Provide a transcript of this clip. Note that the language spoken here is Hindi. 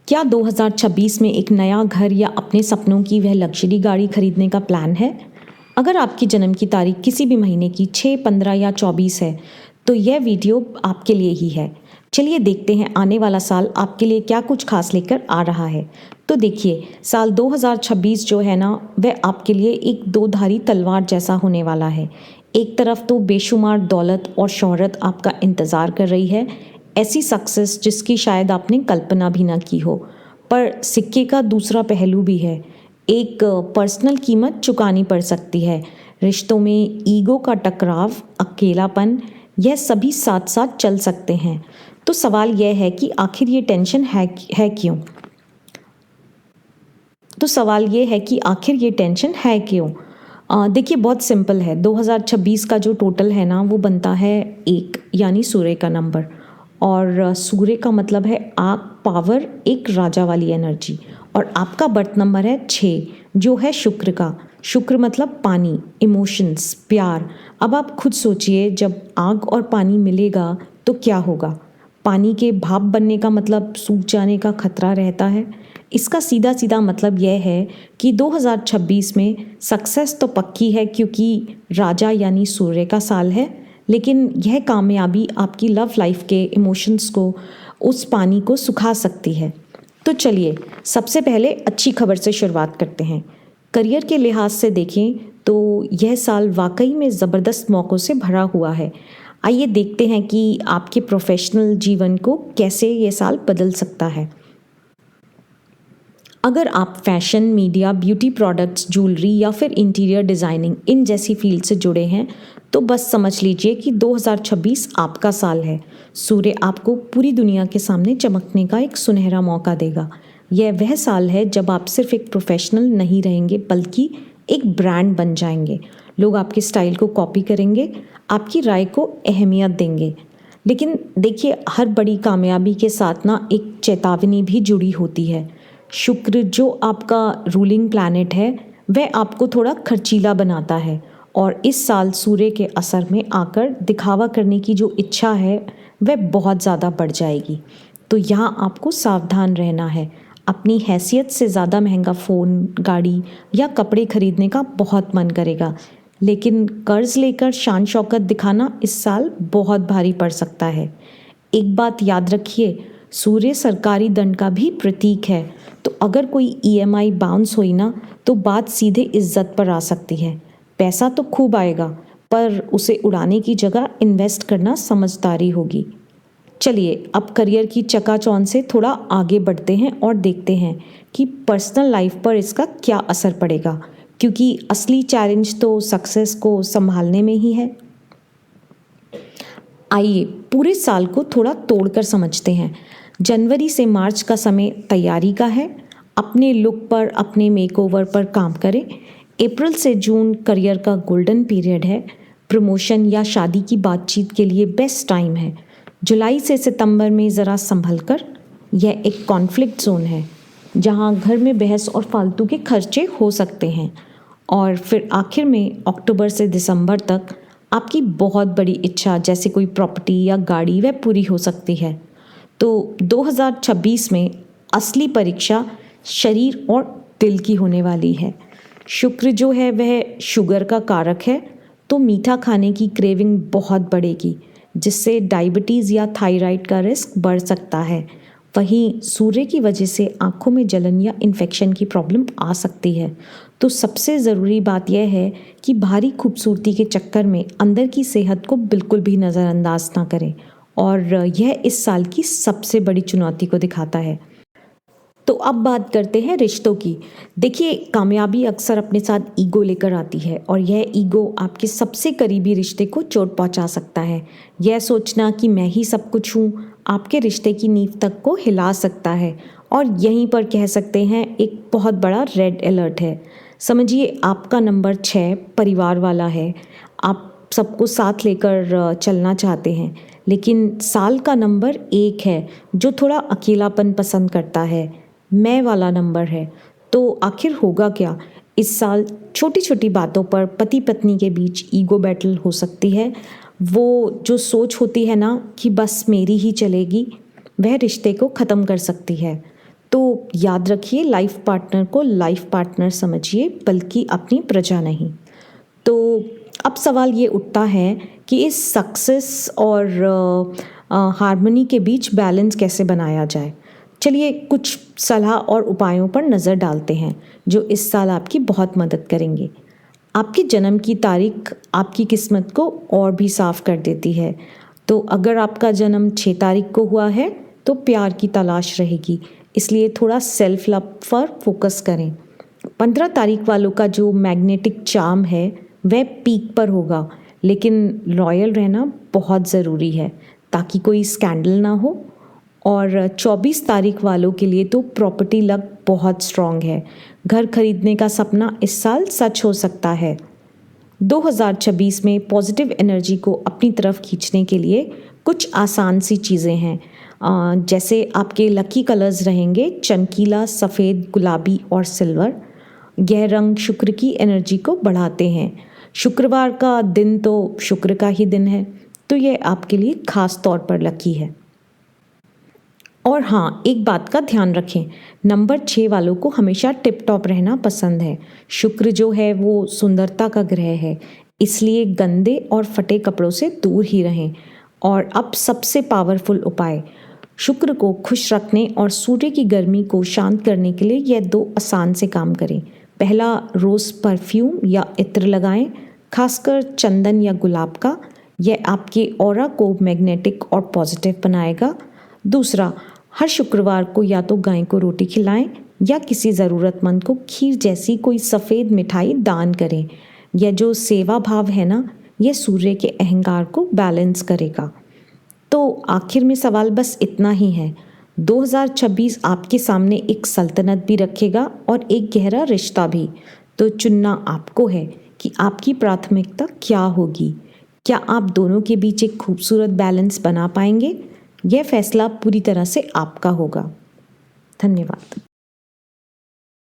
क्या 2026 में एक नया घर या अपने सपनों की वह लग्जरी गाड़ी खरीदने का प्लान है? अगर आपकी जन्म की तारीख किसी भी महीने की 6, 15 या 24 है, तो यह वीडियो आपके लिए ही है। चलिए देखते हैं आने वाला साल आपके लिए क्या कुछ खास लेकर आ रहा है। तो देखिए, साल 2026 जो है ना, वह आपके लिए एक दो-धारी तलवार जैसा होने वाला है। एक तरफ तो बेशुमार दौलत और शोहरत आपका इंतज़ार कर रही है, ऐसी सक्सेस जिसकी शायद आपने कल्पना भी ना की हो। पर सिक्के का दूसरा पहलू भी है। एक पर्सनल कीमत चुकानी पड़ सकती है। रिश्तों में ईगो का टकराव, अकेलापन, यह सभी साथ साथ चल सकते हैं। तो सवाल यह है कि आखिर ये टेंशन है क्यों? तो सवाल ये है कि आखिर ये टेंशन है क्यों? देखिए, बहुत सिंपल है। 2026 का जो टोटल है ना, वो बनता है 1, यानी सूर्य का नंबर। और सूर्य का मतलब है आग, पावर, एक राजा वाली एनर्जी। और आपका बर्थ नंबर है 6, जो है शुक्र का। शुक्र मतलब पानी, इमोशंस, प्यार। अब आप खुद सोचिए, जब आग और पानी मिलेगा तो क्या होगा? पानी के भाप बनने का मतलब सूख जाने का खतरा रहता है। इसका सीधा सीधा मतलब यह है कि 2026 में सक्सेस तो पक्की है, क्योंकि राजा यानी सूर्य का साल है। लेकिन यह कामयाबी आपकी लव लाइफ के इमोशंस को, उस पानी को सुखा सकती है। तो चलिए, सबसे पहले अच्छी खबर से शुरुआत करते हैं। करियर के लिहाज से देखें तो यह साल वाकई में ज़बरदस्त मौक़ों से भरा हुआ है। आइए देखते हैं कि आपके प्रोफेशनल जीवन को कैसे ये साल बदल सकता है। अगर आप fashion, media, beauty products, jewellery या फिर इंटीरियर डिज़ाइनिंग इन जैसी फील्ड से जुड़े हैं, तो बस समझ लीजिए कि 2026 आपका साल है। सूर्य आपको पूरी दुनिया के सामने चमकने का एक सुनहरा मौका देगा। यह वह साल है जब आप सिर्फ एक प्रोफेशनल नहीं रहेंगे, बल्कि एक ब्रांड बन जाएंगे। लोग आपके स्टाइल को कॉपी करेंगे, आपकी राय को अहमियत देंगे। लेकिन देखिए, हर बड़ी कामयाबी के साथ ना एक चेतावनी भी जुड़ी होती है। शुक्र, जो आपका रूलिंग प्लैनेट है, वह आपको थोड़ा खर्चीला बनाता है। और इस साल सूर्य के असर में आकर दिखावा करने की जो इच्छा है, वह बहुत ज़्यादा बढ़ जाएगी। तो यहाँ आपको सावधान रहना है। अपनी हैसियत से ज़्यादा महंगा फ़ोन, गाड़ी या कपड़े खरीदने का बहुत मन करेगा, लेकिन कर्ज लेकर शान शौकत दिखाना इस साल बहुत भारी पड़ सकता है। एक बात याद रखिए, सूर्य सरकारी दंड का भी प्रतीक है। तो अगर कोई ईएमआई बाउंस हुई ना, तो बात सीधे इज्जत पर आ सकती है। पैसा तो खूब आएगा, पर उसे उड़ाने की जगह इन्वेस्ट करना समझदारी होगी। चलिए, अब करियर की चकाचौंध से थोड़ा आगे बढ़ते हैं और देखते हैं कि पर्सनल लाइफ पर इसका क्या असर पड़ेगा, क्योंकि असली चैलेंज तो सक्सेस को संभालने में ही है। आइए पूरे साल को थोड़ा तोड़कर समझते हैं। जनवरी से मार्च का समय तैयारी का है। अपने लुक पर, अपने मेकओवर पर काम करें। अप्रैल से जून करियर का गोल्डन पीरियड है। प्रमोशन या शादी की बातचीत के लिए बेस्ट टाइम है। जुलाई से सितंबर में ज़रा संभल कर। यह एक कॉन्फ्लिक्ट जोन है, जहां घर में बहस और फालतू के खर्चे हो सकते हैं। और फिर आखिर में अक्टूबर से दिसंबर तक आपकी बहुत बड़ी इच्छा, जैसे कोई प्रॉपर्टी या गाड़ी, वह पूरी हो सकती है। तो 2026 में असली परीक्षा शरीर और दिल की होने वाली है। शुक्र जो है वह शुगर का कारक है, तो मीठा खाने की क्रेविंग बहुत बढ़ेगी, जिससे डायबिटीज़ या थायराइड का रिस्क बढ़ सकता है। वहीं सूर्य की वजह से आँखों में जलन या इन्फेक्शन की प्रॉब्लम आ सकती है। तो सबसे ज़रूरी बात यह है कि भारी खूबसूरती के चक्कर में अंदर की सेहत को बिल्कुल भी नज़रअंदाज ना करें। और यह इस साल की सबसे बड़ी चुनौती को दिखाता है। तो अब बात करते हैं रिश्तों की। देखिए, कामयाबी अक्सर अपने साथ ईगो लेकर आती है, और यह ईगो आपके सबसे करीबी रिश्ते को चोट पहुंचा सकता है। यह सोचना कि मैं ही सब कुछ हूँ, आपके रिश्ते की नींव तक को हिला सकता है। और यहीं पर कह सकते हैं एक बहुत बड़ा रेड अलर्ट है। समझिए, आपका नंबर 6 परिवार वाला है। आप सबको साथ लेकर चलना चाहते हैं, लेकिन साल का नंबर 1 है, जो थोड़ा अकेलापन पसंद करता है। मैं वाला नंबर है। तो आखिर होगा क्या? इस साल छोटी छोटी बातों पर पति पत्नी के बीच ईगो बैटल हो सकती है। वो जो सोच होती है ना कि बस मेरी ही चलेगी, वह रिश्ते को ख़त्म कर सकती है। तो याद रखिए, लाइफ पार्टनर को लाइफ पार्टनर समझिए, बल्कि अपनी प्रजा नहीं। तो अब सवाल ये उठता है कि इस सक्सेस और हार्मनी के बीच बैलेंस कैसे बनाया जाए। चलिए कुछ सलाह और उपायों पर नज़र डालते हैं जो इस साल आपकी बहुत मदद करेंगे। आपकी जन्म की तारीख आपकी किस्मत को और भी साफ कर देती है। तो अगर आपका जन्म 6 तारीख को हुआ है तो प्यार की तलाश रहेगी, इसलिए थोड़ा सेल्फ लव पर फोकस करें। 15 तारीख वालों का जो मैग्नेटिक चार्म है वह पीक पर होगा, लेकिन लॉयल रहना बहुत ज़रूरी है ताकि कोई स्कैंडल ना हो। और 24 तारीख वालों के लिए तो प्रॉपर्टी लक बहुत स्ट्रॉन्ग है। घर खरीदने का सपना इस साल सच हो सकता है। 2026 में पॉजिटिव एनर्जी को अपनी तरफ खींचने के लिए कुछ आसान सी चीज़ें हैं। जैसे आपके लकी कलर्स रहेंगे चमकीला, सफ़ेद, गुलाबी और सिल्वर। यह रंग शुक्र की एनर्जी को बढ़ाते हैं। शुक्रवार का दिन तो शुक्र का ही दिन है, तो यह आपके लिए ख़ास तौर पर लकी है। और हाँ, एक बात का ध्यान रखें, नंबर 6 वालों को हमेशा टिप टॉप रहना पसंद है। शुक्र जो है वो सुंदरता का ग्रह है, इसलिए गंदे और फटे कपड़ों से दूर ही रहें। और अब सबसे पावरफुल उपाय, शुक्र को खुश रखने और सूर्य की गर्मी को शांत करने के लिए यह 2 आसान से काम करें। पहला, रोज़ परफ्यूम या इत्र लगाएं, खासकर चंदन या गुलाब का। यह आपके ऑरा को मैग्नेटिक और पॉजिटिव बनाएगा। दूसरा, हर शुक्रवार को या तो गाय को रोटी खिलाएं या किसी ज़रूरतमंद को खीर जैसी कोई सफ़ेद मिठाई दान करें। यह जो सेवा भाव है ना, यह सूर्य के अहंकार को बैलेंस करेगा। तो आखिर में सवाल बस इतना ही है, 2026 आपके सामने एक सल्तनत भी रखेगा और एक गहरा रिश्ता भी। तो चुनना आपको है कि आपकी प्राथमिकता क्या होगी। क्या आप दोनों के बीच एक खूबसूरत बैलेंस बना पाएंगे? यह फैसला पूरी तरह से आपका होगा। धन्यवाद।